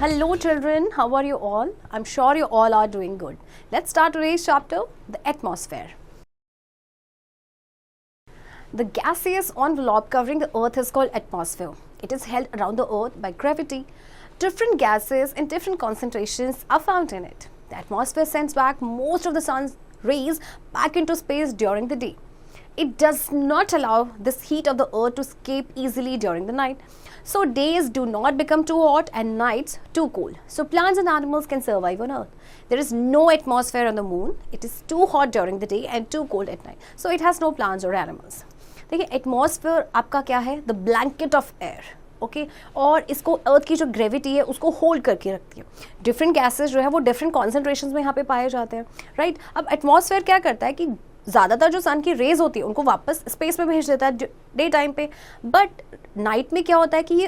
Hello children, how are you all? I'm sure you all are doing good. Let's start today's chapter, the atmosphere. The gaseous envelope covering the earth is called atmosphere. It is held around the earth by gravity. Different gases in different concentrations are found in it. The atmosphere sends back most of the sun's rays back into space during the day. It does not allow this heat of the earth to escape easily during the night. So days do not become too hot and nights too cold. So plants and animals can survive on earth. There is no atmosphere on the moon. It is too hot during the day and too cold at night. So it has no plants or animals. देखिए atmosphere आपका क्या है, the blanket of air, okay, और इसको अर्थ की जो gravity है उसको होल्ड करके रखती है. डिफरेंट गैसेस जो है वो डिफरेंट कॉन्सेंट्रेशन में यहाँ पे पाए जाते हैं, राइट. अब एटमॉस्फेयर क्या करता है कि ज़्यादातर जो सन की रेज होती है उनको वापस स्पेस में भेज देता है डे टाइम पे, बट नाइट में क्या होता है कि ये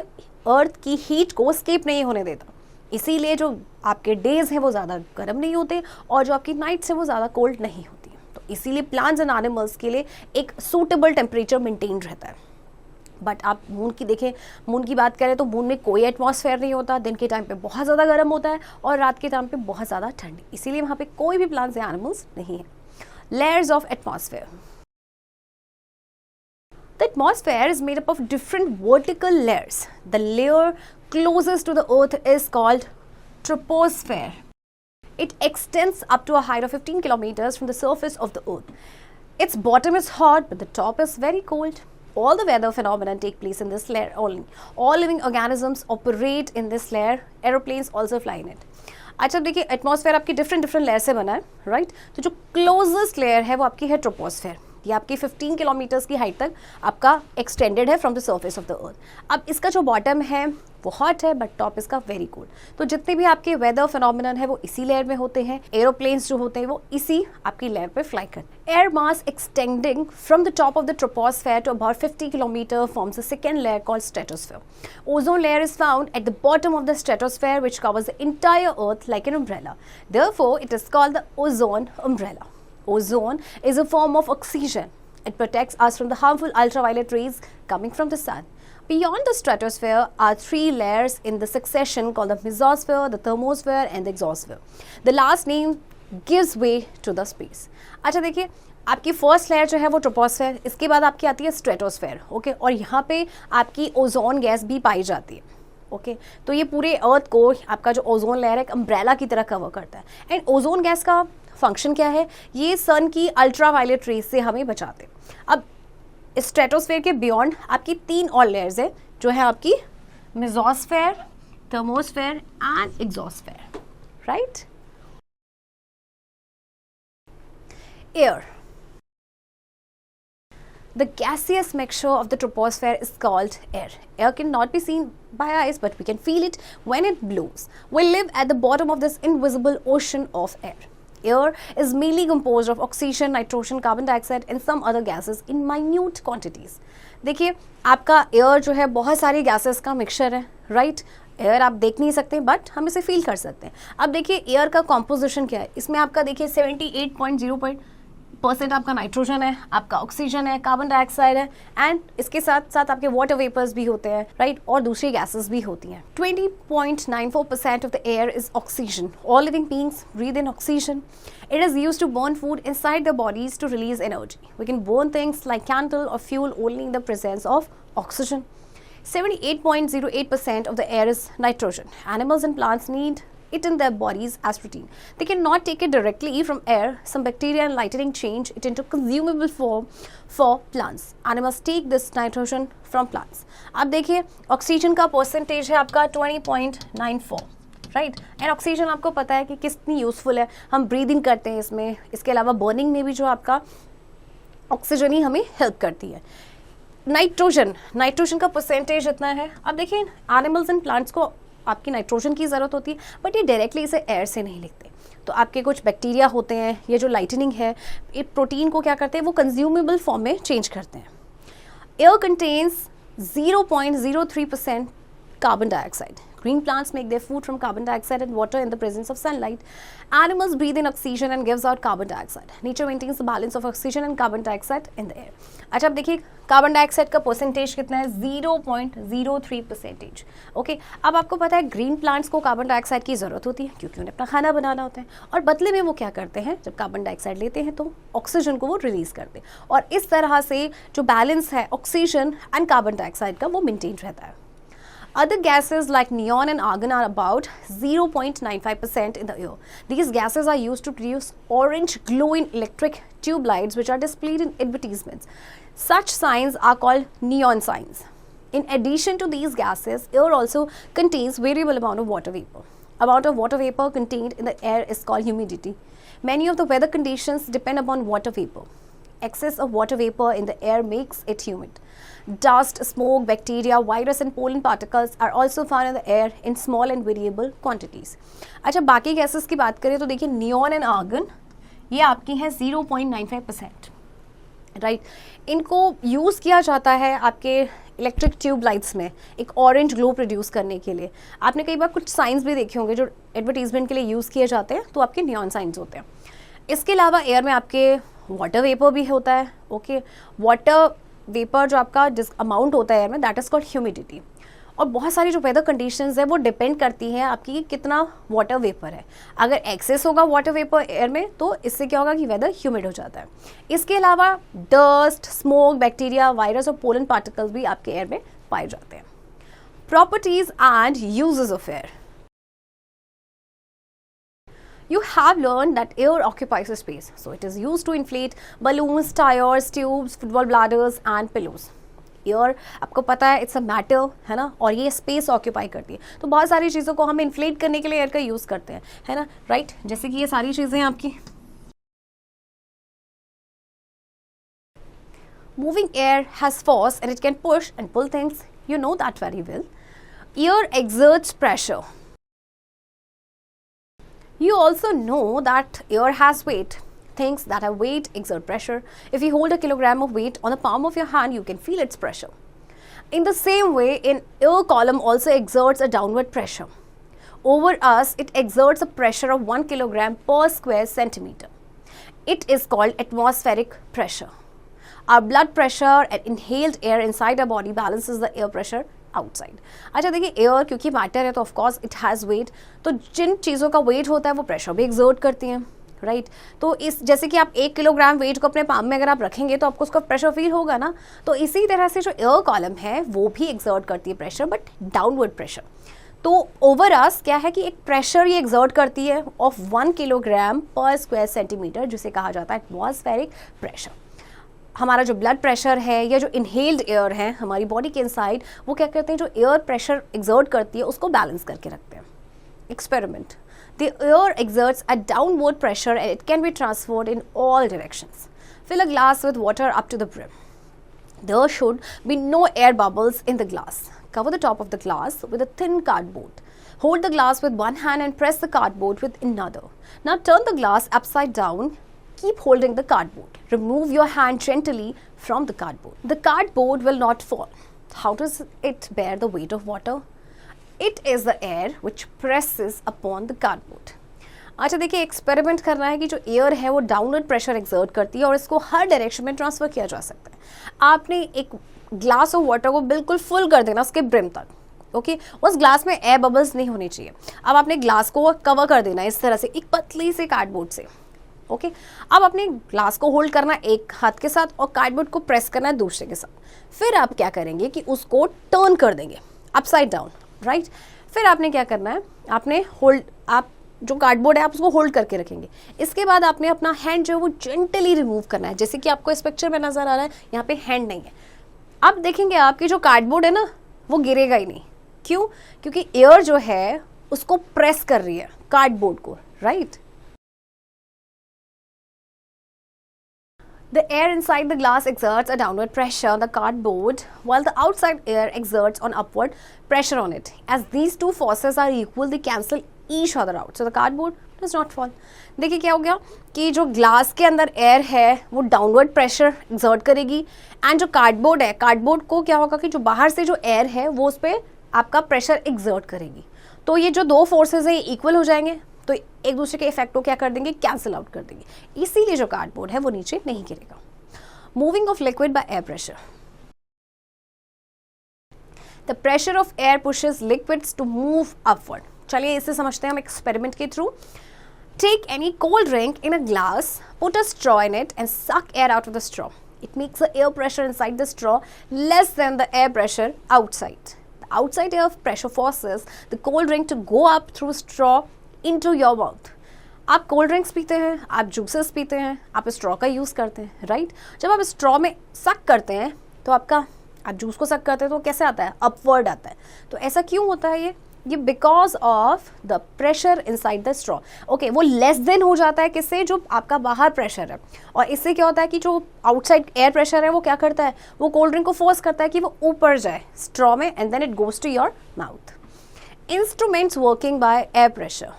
अर्थ की हीट को स्केप नहीं होने देता. इसीलिए जो आपके डेज हैं वो ज़्यादा गर्म नहीं होते और जो आपकी नाइट्स हैं वो ज़्यादा कोल्ड नहीं होती. तो इसीलिए प्लांट्स एंड एनिमल्स के लिए एक सूटेबल टेम्परेचर मेंटेन रहता है. बट आप मून की देखें, मून की बात करें तो मून में कोई एटमॉस्फेयर नहीं होता. दिन के टाइम पे बहुत ज़्यादा गर्म होता है और रात के टाइम पे बहुत ज़्यादा ठंडी. इसीलिए वहाँ पे कोई भी प्लांट्स या एनिमल्स नहीं है. Layers of atmosphere. The atmosphere is made up of different vertical layers. The layer closest to the earth is called troposphere. It extends up to a height of 15 kilometers from the surface of the earth. Its bottom is hot, but the top is very cold. All the weather phenomena take place in this layer only. All living organisms operate in this layer. Aeroplanes also fly in it. अच्छा देखिए atmosphere आपकी different layer से बना है, right. तो जो closest layer है वो आपकी है ट्रोपोस्फेयर. ये आपकी 15 किलोमीटर्स की हाइट तक आपका एक्सटेंडेड है from the surface of the earth. अब इसका जो बॉटम है वो हॉट है बट टॉप इसका वेरी कोल्ड. तो जितने भी आपके वेदर फिनोमिनन है वो इसी लेयर में होते हैं. एरोप्लेन्स जो होते हैं वो इसी आपकी लेयर पे फ्लाई करते हैं. Air mass extending from the top of the troposphere to about 50 kilometre forms the second layer called stratosphere. Ozone layer is found at the bottom of the stratosphere which covers the entire earth like an umbrella. Therefore, it is called the ozone umbrella. Ozone is a form of oxygen. It protects us from the harmful ultraviolet rays coming from the sun. Beyond the stratosphere are three layers in the succession called the mesosphere, the thermosphere and the exosphere. The last name gives way to the space. अच्छा देखिए आपकी first layer जो है वो troposphere, इसके बाद आपकी आती है स्ट्रेटोस्फेयर, ओके, और यहाँ पे आपकी ओजोन गैस भी पाई जाती है, ओके. तो ये पूरे अर्थ को आपका जो ओजोन लेयर है एक अम्ब्रेला की तरह कवर करता है. एंड ओजोन गैस का फंक्शन क्या है, ये सन की अल्ट्रावायलेट रेज से हमें बचाते हैं. अब स्ट्रेटोस्फेयर के बियॉन्ड आपकी 3 और लेयर्स है जो है आपकी mesosphere, thermosphere and exosphere, right. Air. The gaseous mixture of the troposphere is called air. Air cannot be seen by eyes, but we can feel it when it blows. We live at the bottom of this invisible ocean of air. Air is mainly composed of oxygen, nitrogen, carbon dioxide and some other gases in minute quantities. देखिए आपका air जो है बहुत सारी gases का mixture है, right. Air आप देख नहीं सकते बट हम इसे फील कर सकते हैं. अब देखिए एयर का कॉम्पोजिशन क्या है. इसमें आपका देखिए 78.0% आपका नाइट्रोजन है, आपका ऑक्सीजन है, कार्बन डाइऑक्साइड है एंड इसके साथ साथ आपके वाटर वेपर्स भी होते हैं, राइट, और दूसरी गैसेस भी होती हैं. 20.94% of the air is oxygen. All living beings breathe in oxygen. It is used to burn food inside their bodies to release energy. We can burn things like candle or fuel only in the presence of oxygen. 78.08% of the air is nitrogen. Animals and plants need it in their bodies as protein. They cannot take it directly from air. Some bacteria and lightning change it into consumable form for plants. Animals take this nitrogen from plants. अब देखिए oxygen का percentage है आपका 20.94, right. And oxygen आपको पता है कि कितनी यूजफुल है. हम ब्रीदिंग करते हैं इसमें, इसके अलावा बर्निंग में भी जो आपका ऑक्सीजन ही हमें हेल्प करती है. नाइट्रोजन का परसेंटेज इतना है. अब देखिए एनिमल्स एंड प्लांट्स को आपकी नाइट्रोजन की ज़रूरत होती है बट ये डायरेक्टली इसे एयर से नहीं लिखते. तो आपके कुछ बैक्टीरिया होते हैं, ये जो लाइटनिंग है ये प्रोटीन को क्या करते हैं, वो कंज्यूमेबल फॉर्म में चेंज करते हैं. Air contains 0.03% carbon dioxide. Green plants make their food from carbon dioxide and water in the presence of sunlight. Animals breathe in oxygen and gives out carbon dioxide. Nature maintains the balance of oxygen and carbon dioxide in the air. अच्छा अब देखिए carbon dioxide का percentage कितना है 0.03%. Okay, अब आपको पता है ग्रीन प्लांट्स को कार्बन डाइऑक्साइड की ज़रूरत होती है क्योंकि उन्हें अपना खाना बनाना होता है, और बदले में वो क्या करते हैं, जब कार्बन डाइऑक्साइड लेते हैं तो ऑक्सीजन को वो रिलीज़ करते हैं, और इस तरह से जो बैलेंस है ऑक्सीजन एंड कार्बन डाइऑक्साइड का वो मेंटेन रहता है. Other gases like neon and argon are about 0.95% in the air. These gases are used to produce orange glowing electric tube lights which are displayed in advertisements. Such signs are called neon signs. In addition to these gases, air also contains variable amount of water vapor. Amount of water vapor contained in the air is called humidity. Many of the weather conditions depend upon water vapor. Excess of water vapor in the air makes it humid. Dust, smoke, bacteria, virus and pollen particles are also found in the air in small and variable quantities. अच्छा, बाकी gases की बात करें तो देखिए neon and argon ये आपकी है 0.95%, राइट. इनको यूज़ किया जाता है आपके इलेक्ट्रिक ट्यूब लाइट्स में एक ऑरेंज ग्लो प्रोड्यूस करने के लिए. आपने कई बार कुछ साइंस भी देखे होंगे जो एडवर्टीजमेंट के लिए यूज़ किए जाते हैं, तो आपके नियॉन साइंस होते हैं. इसके अलावा एयर में आपके वाटर वेपर भी होता है. ओके, वाटर वेपर जो आपका जिस अमाउंट होता है एयर में दैट इज़ कॉल्ड ह्यूमिडिटी. और बहुत सारी जो वेदर कंडीशंस है वो डिपेंड करती हैं आपकी कितना वाटर वेपर है. अगर एक्सेस होगा वाटर वेपर एयर में तो इससे क्या होगा कि वेदर ह्यूमिड हो जाता है. इसके अलावा डस्ट, स्मोक, बैक्टीरिया, वायरस और पोलन पार्टिकल्स भी आपके एयर में पाए जाते हैं. Properties and uses of air. You have learned that air occupies a space, so it is used to inflate balloons, tires, tubes, football bladders and pillows. Air आपको पता है इट्स अ मैटर, है ना, और ये स्पेस ऑक्यूपाई करती है. तो बहुत सारी चीज़ों को हम इन्फ्लेट करने के लिए एयर का यूज़ करते हैं, है ना, राइट. जैसे कि ये सारी चीज़ें आपकी moving air has force and it can push and pull things. You know that very well. Air exerts pressure. You also know that air has weight. Things that have weight exert pressure. If you hold a kilogram of weight on the palm of your hand, you can feel its pressure. In the same way, an air column also exerts a downward pressure. Over us, it exerts a pressure of 1 kilogram per square centimeter. It is called atmospheric pressure. Our blood pressure and inhaled air inside our body balances the air pressure outside. अच्छा देखिए, air क्योंकि matter है तो of course it has wait, तो जिन चीज़ों का wait होता है वो प्रेशर भी एक्सर्ट करती हैं, राइट. तो इस जैसे कि आप 1 किलोग्राम वेट को अपने पाम में अगर आप रखेंगे तो आपको उसका प्रेशर फील होगा ना. तो इसी तरह से जो एयर कॉलम है वो भी एक्सर्ट करती है प्रेशर, बट डाउनवर्ड प्रेशर. तो ओवर अस क्या है कि एक प्रेशर ये एक्सर्ट करती है ऑफ 1 किलोग्राम पर स्क्वायर सेंटीमीटर, जिसे कहा जाता है एटमॉस्फेरिक प्रेशर. हमारा जो ब्लड प्रेशर है या जो इनहेल्ड एयर है हमारी बॉडी के इनसाइड, वो क्या करते हैं, जो एयर प्रेशर एक्सर्ट करती है उसको बैलेंस करके रखते हैं. Experiment. The air exerts a downward pressure and it can be transferred in all directions. Fill a glass with water up to the brim. There should be no air bubbles in the glass. Cover the top of the glass with a thin cardboard. Hold the glass with one hand and press the cardboard with another. Now turn the glass upside down. Keep holding the cardboard. Remove your hand gently from the cardboard. The cardboard will not fall. How does it bear the weight of water? It is the air which presses upon the cardboard. अच्छा देखिए, experiment करना है कि जो air है वो downward pressure exert करती है और इसको हर डायरेक्शन में ट्रांसफ़र किया जा सकता है. आपने एक ग्लास ऑफ वाटर को बिल्कुल फुल कर देना उसके ब्रिम तक. ओके, उस ग्लास में एयर बबल्स नहीं होने चाहिए. अब आपने ग्लास को कवर कर देना इस तरह से एक पतली से कार्डबोर्ड से. ओके, अब अपने ग्लास को होल्ड करना एक हाथ के साथ और कार्डबोर्ड को प्रेस करना है दूसरे के साथ. फिर आप क्या करेंगे कि उसको टर्न कर देंगे अपसाइड डाउन, राइट. फिर आपने क्या करना है, आपने आप जो कार्डबोर्ड है आप उसको होल्ड करके रखेंगे. इसके बाद आपने अपना हैंड जो है वो जेंटली रिमूव करना है, जैसे कि आपको इस पिक्चर में नज़र आ रहा है. यहाँ पे हैंड नहीं है. अब देखेंगे आपकी जो कार्डबोर्ड है ना वो गिरेगा ही नहीं. क्यों? क्योंकि एयर जो है उसको प्रेस कर रही है कार्डबोर्ड को, right. The air inside the glass exerts a downward pressure on the cardboard while the outside air exerts an upward pressure on it. As these two forces are equal, they cancel each other out. So the cardboard does not fall. देखिए क्या हो गया कि जो glass के अंदर air है वो डाउनवर्ड प्रेशर एक्सर्ट करेगी एंड जो कार्डबोर्ड है, कार्डबोर्ड को क्या होगा कि जो बाहर से जो एयर है वो उस पर आपका प्रेशर एक्सर्ट करेगी. तो ये जो दो फोर्सेस है इक्वल हो जाएंगे, तो एक दूसरे के इफेक्ट को क्या कर देंगे, कैंसिल आउट कर देंगे, इसीलिए जो कार्डबोर्ड है वो नीचे नहीं गिरेगा। Moving of liquid by air pressure, the pressure of air pushes liquids to move upward. चलिए इसे समझते हैं हम एक्सपेरिमेंट के through. Take any cold drink in a glass, put a straw in it and suck air out of the straw. It makes the air pressure inside the straw less than the air pressure outside. The outside air pressure forces the cold drink to go up through straw into your mouth. आप cold drinks पीते हैं, आप juices पीते हैं, आप straw का use करते हैं, राइट? जब आप स्ट्रॉ में सक करते हैं तो आप जूस को सक करते हैं तो कैसे आता है, अपवर्ड आता है। तो ऐसा क्यों होता है ये because of the pressure inside the straw. Okay, वो लेस देन हो जाता है किससे, जो आपका बाहर प्रेशर है, और इससे क्या होता है कि जो आउटसाइड एयर प्रेशर है वो क्या करता है, वो कोल्ड ड्रिंक को फोर्स करता है कि वो ऊपर जाए स्ट्रॉ में, and then it goes to your mouth. Instruments working by air pressure.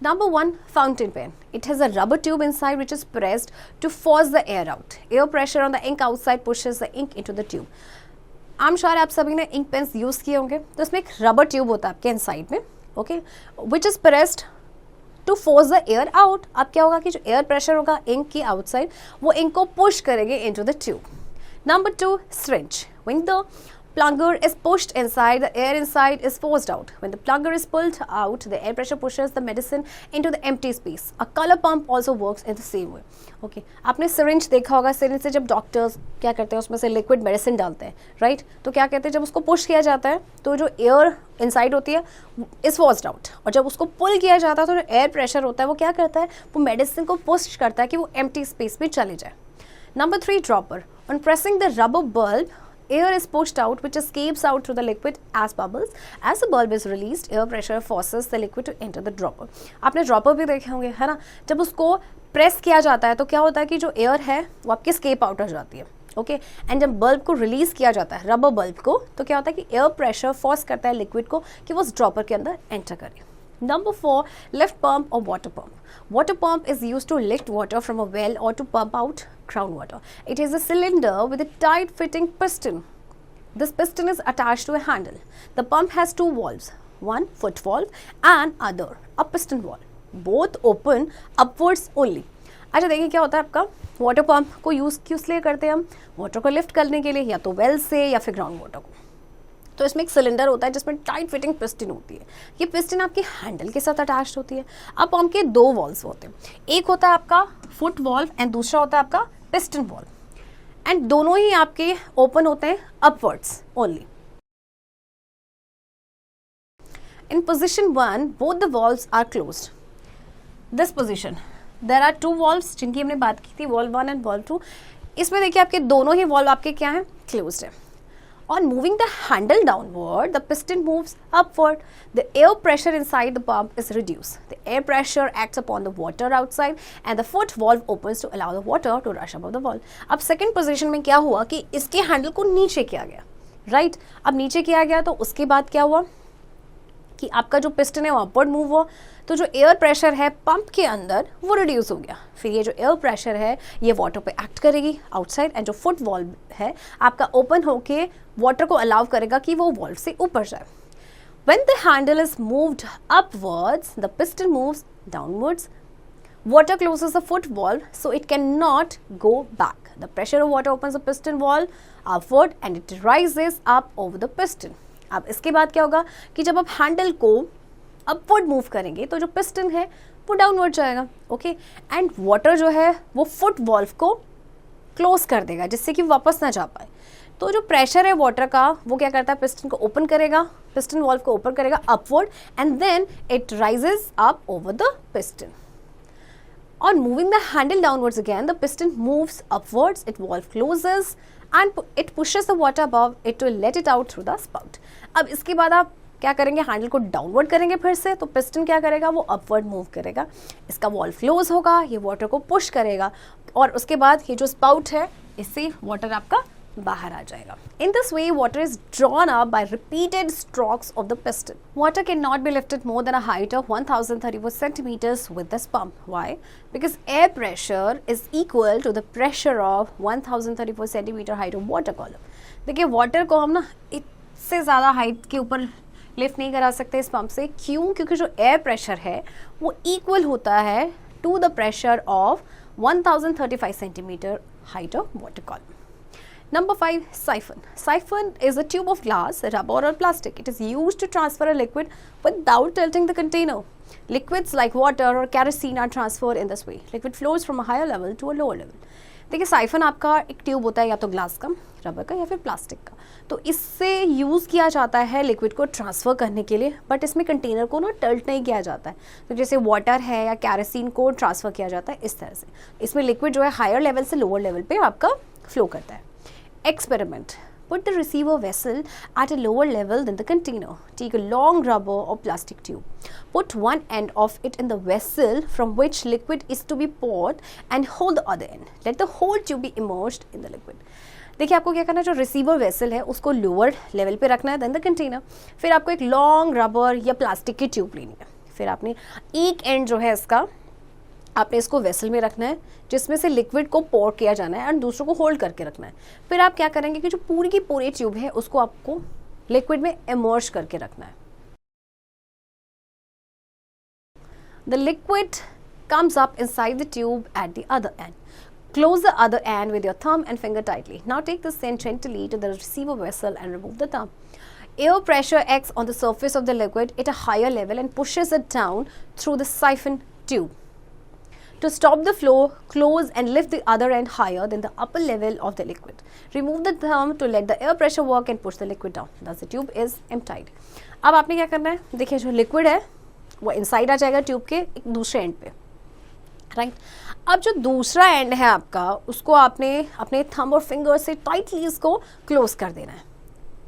Number 1, fountain pen. It has a rubber tube inside which is pressed to force the air out. Air pressure on the ink outside pushes the ink into the tube. आम शायद आप सभी ने ink pens use किए होंगे, तो इसमें एक रबर ट्यूब होता है आपके इनसाइड में, okay, which is pressed to force the air out. अब क्या होगा कि जो एयर प्रेशर होगा इंक की आउटसाइड, वो इंक को पुश करेंगे into the tube. Number 2, syringe. When the plunger is pushed inside, the air inside is forced out. When the plunger is pulled out, the air pressure pushes the medicine into the empty space. A color pump also works in the same way. Okay, आपने syringe देखा होगा। syringe से जब doctors क्या करते हैं, उसमें से लिक्विड मेडिसिन डालते हैं, राइट? तो क्या कहते हैं, जब उसको पुश किया जाता है तो जो एयर इनसाइड होती है इज फोर्स्ड आउट, और जब उसको पुल किया जाता है तो जो एयर प्रेशर होता है वो क्या करता है, वो मेडिसिन को पुश करता है कि वो एम्प्टी स्पेस में चले जाए। Number 3, dropper. On pressing the rubber bulb, air is pushed out which escapes out through the liquid as bubbles. As the bulb is released, air pressure forces the liquid to enter the dropper. आपने dropper भी देखे होंगे, है ना? जब उसको press किया जाता है तो क्या होता है कि जो एयर है वो आपकी स्केप आउट हो जाती है, ओके, एंड जब बल्ब को रिलीज किया जाता है, रबर बल्ब को, तो क्या होता है कि एयर प्रेशर फोर्स करता है लिक्विड को कि वो उस ड्रॉपर के अंदर एंटर करे। Number 4, lift pump or water pump. Water pump is used to lift water from a well or to pump out groundwater. It is a cylinder with a tight fitting piston. This piston is attached to a handle. The pump has 2 valves, one foot valve and other a piston valve. Both open upwards only. अच्छा देखिए क्या होता है आपका water pump को use किस लिए करते हैं हम, वाटर को लिफ्ट करने के लिए, या तो वेल से या फिर ग्राउंड वाटर को। तो इसमें एक सिलेंडर होता है जिसमें टाइट फिटिंग पिस्टन होती है। ये पिस्टन आपके हैंडल के साथ अटैच्ड होती है। अब पंप के 2 वॉल्व्स होते हैं, एक होता है आपका फुट वॉल्व एंड दूसरा होता है आपका पिस्टन वॉल्व, एंड दोनों ही आपके ओपन होते हैं upwards only. In position 1 both the valves are closed. This position there are 2 valves जिनकी हमने बात की थी, वॉल्व 1 एंड वॉल्व 2। इसमें देखिए आपके दोनों ही वॉल्व आपके क्या हैं, क्लोज्ड है। On moving the handle downward, the piston moves upward. The air pressure inside the pump is reduced. The air pressure acts upon the water outside and the foot valve opens to allow the water to rush above the valve. अब second position में क्या हुआ कि इसके handle को नीचे किया गया, राइट? अब नीचे किया गया तो उसके बाद क्या हुआ कि आपका जो पिस्टन है वो अपवर्ड मूव हुआ, तो जो एयर प्रेशर है पंप के अंदर वो रिड्यूस हो गया। फिर ये जो एयर प्रेशर है ये वाटर पे एक्ट करेगी आउटसाइड, एंड जो फुट वॉल्व है आपका ओपन होके वाटर को अलाउ करेगा कि वो वॉल्व से ऊपर जाए। When the handle is moved upwards, the piston moves downwards. Water closes the foot valve so it cannot go back. The pressure of water opens the piston valve upward and it rises up over the piston. अब इसके बाद क्या होगा कि जब आप handle को upward move करेंगे तो जो पिस्टन है वो डाउनवर्ड जाएगा, ओके, एंड वाटर जो है वो फुट वॉल्व को क्लोज कर देगा जिससे कि वापस ना जा पाए। तो जो प्रेशर है वाटर का वो क्या करता है, पिस्टन को ओपन करेगा, पिस्टन वॉल्व को ओपन करेगा upward, and then it rises up over the piston. On moving the handle downwards again, the piston moves upwards, its valve closes and it pushes the water above it to let it out through the spout. अब इसके बाद आप क्या करेंगे, handle को downward करेंगे फिर से, तो पिस्टन क्या करेगा, वो अपवर्ड मूव करेगा, इसका वॉल्व क्लोज होगा, ये वाटर को पुश करेगा, और उसके बाद ये जो स्पाउट है इससे वाटर आपका बाहर आ जाएगा। In this way, water is drawn up by repeated strokes of the piston. Water cannot be lifted more than a height of 1034 centimeters with this pump. Why? Because air pressure is equal to the pressure of 1034 centimeter height of water column. देखिए water को हम ना इससे ज़्यादा height के ऊपर lift नहीं करा सकते इस पंप से। क्यों? क्योंकि जो एयर प्रेशर है वो इक्वल होता है to the pressure of 1035 centimetre height of water column. Number 5, siphon. Siphon is a tube of glass, rubber or plastic. It is used to transfer a liquid without tilting the container. Liquids like water or kerosene are transferred in this way. Liquid flows from a higher level to a lower level. देखिए siphon आपका एक tube होता है या तो glass का, rubber का या फिर प्लास्टिक का। तो इससे यूज़ किया जाता है लिक्विड को ट्रांसफ़र करने के लिए, बट इसमें कंटेनर को ना टल्ट नहीं किया जाता है। तो जैसे वाटर है या कैरोसिन को ट्रांसफ़र किया जाता है इस तरह से। इसमें लिक्विड जो है हायर लेवल से लोअर लेवल पे आपका फ्लो करता है। Experiment: put the receiver vessel at a lower level than the container. Take a long rubber or plastic tube. Put one end of it in the vessel from which liquid is to be poured and hold the other end. Let the whole tube be immersed in the liquid. देखिए आपको क्या करना है, जो receiver vessel है उसको lower level पे रखना है देन द कंटेनर। फिर आपको एक लॉन्ग रबर या प्लास्टिक की ट्यूब लेनी है। फिर आपने एक एंड जो है इसका आपने इसको वेसल में रखना है जिसमें से लिक्विड को पोर किया जाना है और दूसरों को होल्ड करके रखना है। फिर आप क्या करेंगे कि जो पूरी की पूरी ट्यूब है उसको आपको लिक्विड में इमर्ज करके रखना है। The liquid comes up inside the tube at the other end. Close the other end with your thumb and finger tightly. Now take the end gently to the receiver vessel and remove the thumb. Air pressure acts on the surface of the liquid at a higher level and pushes it down through the siphon tube. To stop the flow, close and lift the other end higher than the upper level of the liquid. Remove the thumb to let the air pressure work and push the liquid down. Thus the tube is emptied. अब आपने क्या करना है, देखिए जो liquid है वो inside आ जाएगा ट्यूब के एक दूसरे एंड पे, राइट। अब जो दूसरा एंड है आपका उसको आपने अपने थंब और फिंगर से टाइटली इसको क्लोज कर देना है।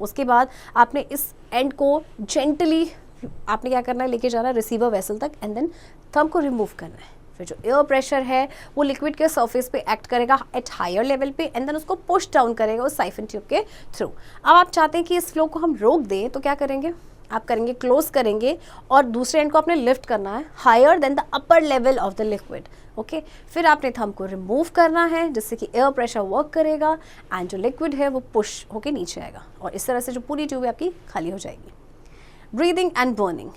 उसके बाद आपने इस एंड को जेंटली आपने क्या करना है, लेके जाना है रिसीवर वेसल तक एंड देन थंब को रिमूव करना है। फिर जो एयर प्रेशर है वो लिक्विड के सरफेस पे एक्ट करेगा एट हायर लेवल पे एंड देन उसको पुश डाउन करेगा उस साइफन ट्यूब के थ्रू। अब आप चाहते हैं कि इस फ्लो को हम रोक दें तो क्या करेंगे, आप करेंगे क्लोज करेंगे और दूसरे एंड को आपने लिफ्ट करना है higher than the upper level of the liquid. Okay, फिर आपने थंब को रिमूव करना है जिससे कि एयर प्रेशर वर्क करेगा एंड जो लिक्विड है वो पुश होके नीचे आएगा और इस तरह से जो पूरी ट्यूब है आपकी खाली हो जाएगी। Breathing and burning.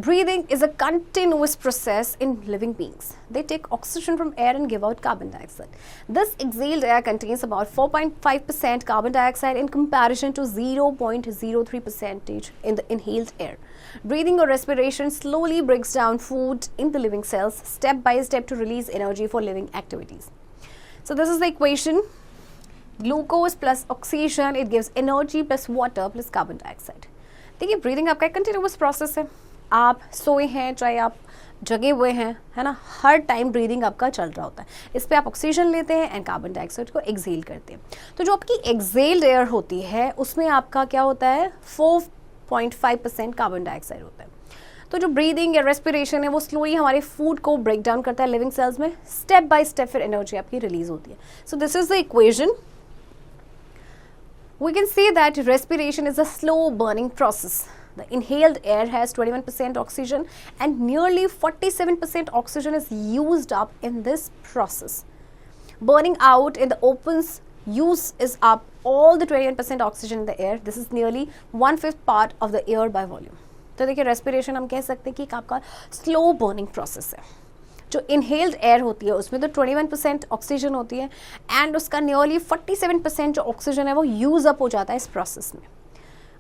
Breathing is a continuous process in living beings. They take oxygen from air and give out carbon dioxide. This exhaled air contains about 4.5% carbon dioxide in comparison to 0.03% in the inhaled air. Breathing or respiration slowly breaks down food in the living cells step by step to release energy for living activities. So this is the equation. Glucose plus oxygen, it gives energy plus water plus carbon dioxide. देखिए breathing आपका एक continuous process है। आप सोए हैं चाहे आप जगे हुए हैं, है ना, हर टाइम ब्रीदिंग आपका चल रहा होता है। इस पे आप ऑक्सीजन लेते हैं एंड कार्बन डाइऑक्साइड को एक्सेल करते हैं। तो जो आपकी एक्सेल्ड एयर होती है उसमें आपका क्या होता है, 4.5% कार्बन डाइऑक्साइड होता है। तो जो ब्रीदिंग या रेस्पिरेशन है वो स्लोली हमारे फूड को ब्रेक डाउन करता है लिविंग सेल्स में, स्टेप बाय स्टेप फिर एनर्जी आपकी रिलीज होती है। So this is the equation. We can say that respiration is a slow burning process. The inhaled air has 21% oxygen and nearly 47% oxygen is used up in this process. Burning out in the opens use is up all the 21% oxygen in the air. This is nearly 1/5 part of the air by volume. तो देखिए respiration हम कह सकते हैं कि एक आपका slow burning process है। जो इनहेल्ड एयर होती है उसमें तो 21% ऑक्सीजन होती है एंड उसका नियरली 47% जो ऑक्सीजन है वो यूज़ अप हो जाता है इस प्रोसेस में।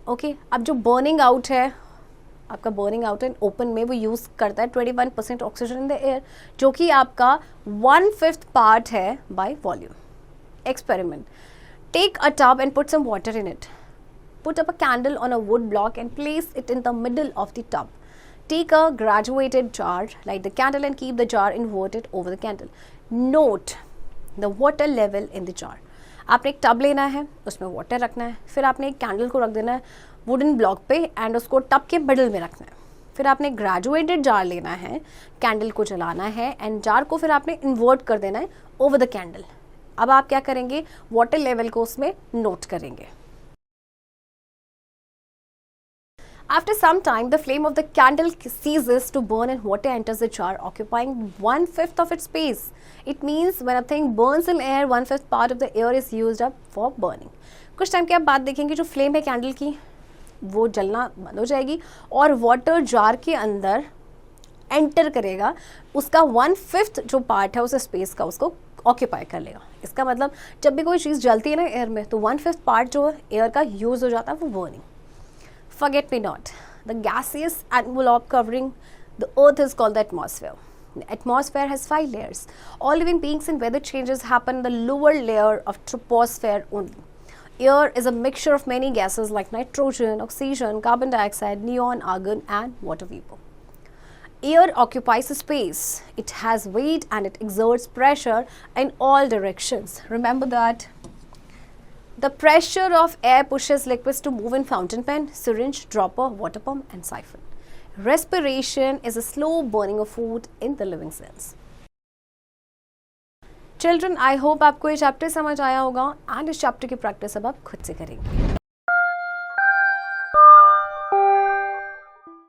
ओके, अब जो बर्निंग आउट है आपका, बर्निंग आउट इन ओपन में वो यूज़ करता है 21% ऑक्सीजन इन द एयर, जो कि आपका 1/5 पार्ट है by volume. Experiment: take a tub and put some water in it, put up a candle on a wood block and place it in the middle of the tub. Take a graduated jar, light the candle and keep the jar inverted over the candle. Note the water level in the jar. आपने एक tub लेना है, उसमें water रखना है, फिर आपने एक कैंडल को रख देना है वुडन ब्लॉक पे एंड उसको टब के मिडल में रखना है। फिर आपने ग्रेजुएटेड जार लेना है, कैंडल को जलाना है एंड जार को फिर आपने इन्वर्ट कर देना है ओवर द कैंडल। अब आप क्या करेंगे, वाटर लेवल को उसमें नोट करेंगे। After some time, the flame of the candle ceases to burn and water enters the jar, occupying 1/5 of its space. It means when a thing burns in air, 1/5 part of the air is used up for burning. कुछ time के आप बाद देखेंगे जो flame है candle की वो जलना बंद हो जाएगी और वाटर जार के अंदर एंटर करेगा, उसका 1/5 जो पार्ट है उस स्पेस का उसको ऑक्यूपाई कर लेगा. इसका मतलब जब भी कोई चीज़ जलती है ना एयर में तो 1/5 पार्ट जो एयर का यूज़ हो जाता है वो burning. Forget me not. The gaseous envelope covering the earth is called the atmosphere. The atmosphere has 5 layers. All living beings and weather changes happen in the lower layer of troposphere only. Air is a mixture of many gases like nitrogen, oxygen, carbon dioxide, neon, argon and water vapor. Air occupies a space. It has weight and it exerts pressure in all directions. Remember that. The pressure of air pushes liquids to move in fountain pen, syringe, dropper, water pump and siphon. Respiration is a slow burning of food in the living cells. Children, I hope आपको ये chapter समझ आया होगा and इस chapter की practice अब आप खुद से करेंगे.